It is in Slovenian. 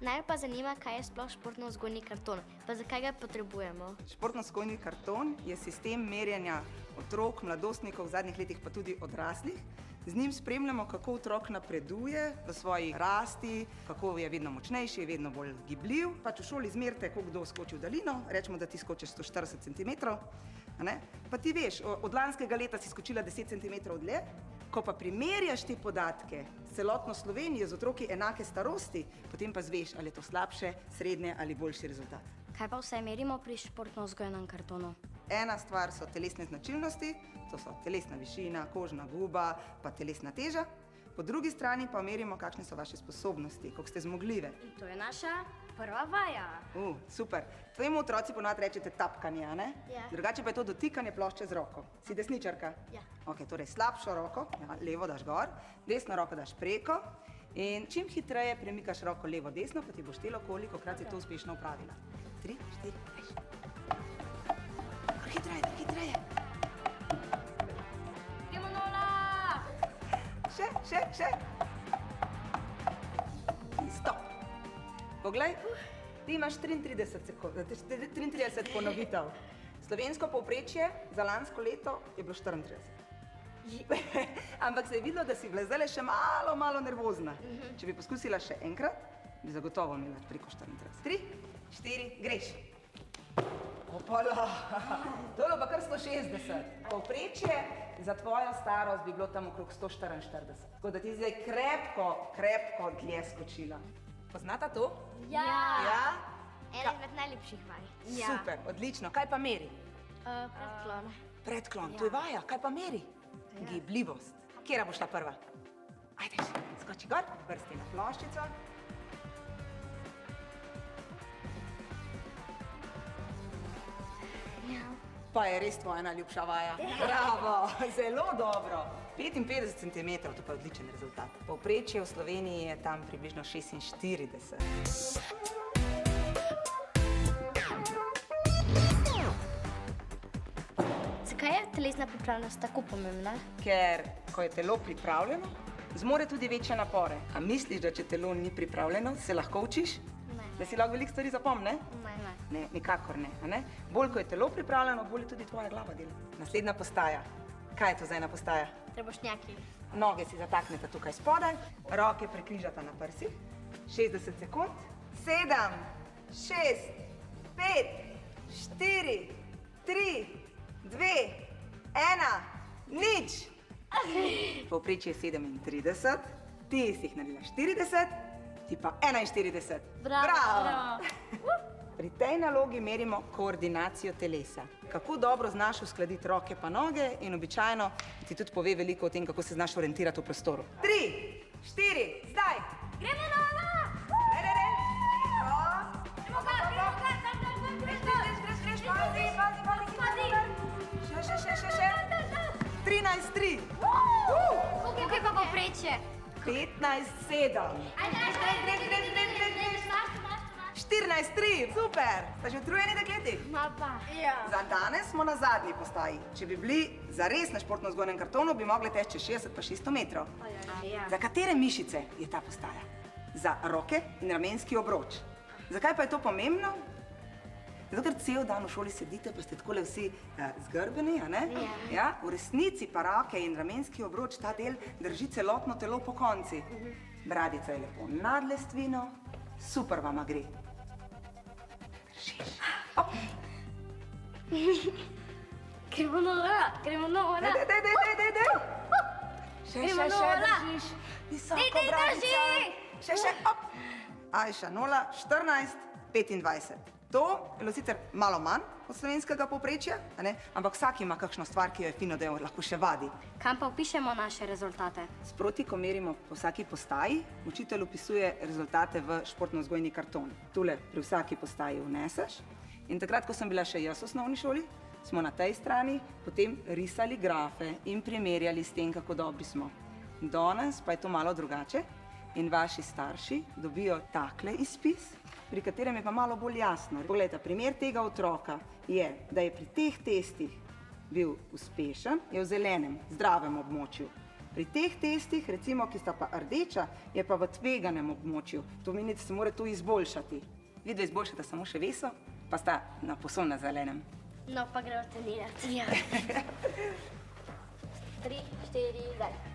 Naj pa zanima, kaj je sploh športno-vzgojni karton, pa zakaj ga potrebujemo. Športno-vzgojni karton je sistem merjenja otrok, mladostnikov, v zadnjih letih pa tudi odraslih. Z njim spremljamo, kako otrok napreduje v svoji rasti, kako je vedno močnejši, je vedno bolj gibljiv. Pač v šoli izmerite, koliko kdo skoči v daljino, rečemo, da ti skočiš 140 cm, pa ti veš, od lanskega leta si skočila 10 cm dlje, ko pa primerjaš te podatke s celotno Slovenijo, z otroki enake starosti, potem pa zveš, ali je to slabše, srednje ali boljši rezultat. Kaj pa vse merimo pri športno-vzgojnem kartonu? Ena stvar so telesne značilnosti, to so telesna višina, kožna guba, pa telesna teža. Po drugi strani pa merimo, kakšne so vaše sposobnosti, koliko ste zmogljive. In to je naša prva vaja. Super. Tvojemu otroci ponovadi rečete tapkanje, a ne? Ja. Drugače pa je to dotikanje plošče z roko. Si desničarka? Ja. Ok, torej slabšo roko, levo daš gor, desno roko daš preko in čim hitreje premikaš roko levo-desno, pa ti bo štelo, kolikokrat si to uspešno upravila. 3, 4, 5. Hitreje. Gremo nola! Še. In stop. Poglej, ti imaš 33 ponovitev. Slovensko povprečje za lansko leto je bilo 34. Ampak se je videlo, da si bila zdaj še malo nervozna. Če bi poskusila še enkrat, bi zagotovo imela preko 34. 3, 4, greš. Opala, to je bilo pa kar 160. Povprečje za tvojo starost bi bilo tam okrog 144. Tako da ti zdaj krepko dlje skočila. Poznata to? Ja. Ena izmed najlepših vaj. Super, odlično. Kaj pa meri? Predklon. Predklon, to je vaja. Kaj pa meri? Gibljivost. Kjera bo šla prva? Ajde, skoči gor, prsti na ploščico. Pa je res tvoja najljubša vaja. Bravo, zelo dobro. 55 cm, to pa je odličen rezultat. Povprečje v Sloveniji je tam približno 46. Zakaj je telesna pripravljenost tako pomembna? Ker, ko je telo pripravljeno, zmore tudi večje napore. A misliš, da če telo ni pripravljeno, se lahko učiš? Ne. Da si lahko veliko stvari zapomne? Ne, nikakor ne, a ne? Bolj, ko je telo pripravljeno, bolj je tudi tvoja glava dela. Naslednja postaja. Kaj je to za ena postaja? Trebušnjaki. Noge si zataknete tukaj spodaj, roke prekrižata na prsih. 60 sekund. 7, 6, 5, 4, 3, 2, 1, nič. Povprečje je 37, ti si jih naredila 40, ti pa 41. Bravo. Pri tej nalogi merimo koordinacijo telesa. Kako dobro znaš uskladiti roke pa noge in običajno ti tudi pove veliko o tem, kako se znaš orientirati v prostoru. 3, 4, zdaj! Gremo nola! Še. 13-3. Koliko je pa povprečje? 15-7. 14-3, super! Sta že utrujeni dekleti? Ma pa. Za danes smo na zadnji postaji. Če bi bili zares na športno-vzgojnem kartonu, bi mogli teči čez 60 pa 600 metrov. Za katere mišice je ta postaja? Za roke in ramenski obroč. Zakaj pa je to pomembno? Zato, ker cel dan v šoli sedite, pa ste takole vsi zgrbeni, a ne? Ja. V resnici pa roke in ramenski obroč, ta del drži celotno telo po konci. Bradica je lepo nad lestvino, super vama gre. Držiš. Hop. Gremo nola! Dej. Še, držiš. Visoko, bradica. Še, hop. Ajša, 0, 14, 25. To je bilo sicer malo manj od slovenskega povprečja, ampak vsak ima kakšno stvar, ki jo je fino, da jo lahko še vadi. Kam pa vpišemo naše rezultate? Sproti, ko merimo po vsaki postaji, učitelj vpisuje rezultate v športno-vzgojni karton. Tule pri vsaki postaji vneseš in takrat, ko sem bila še jaz v osnovni šoli, smo na tej strani potem risali grafe in primerjali s tem, kako dobri smo. Danes pa je to malo drugače in vaši starši dobijo takle izpis, pri katerem je pa malo bolj jasno. Poglejte, primer tega otroka je, da je pri teh testih bil uspešen, je v zelenem, zdravem območju. Pri teh testih, recimo, ki sta pa rdeča, je pa v tveganem območju. To pomeni, da se mora to izboljšati. Vidva izboljšata samo še veso, pa sta na posol na zelenem. No, pa gremo trenirati. Ja. 3, 4, zdaj.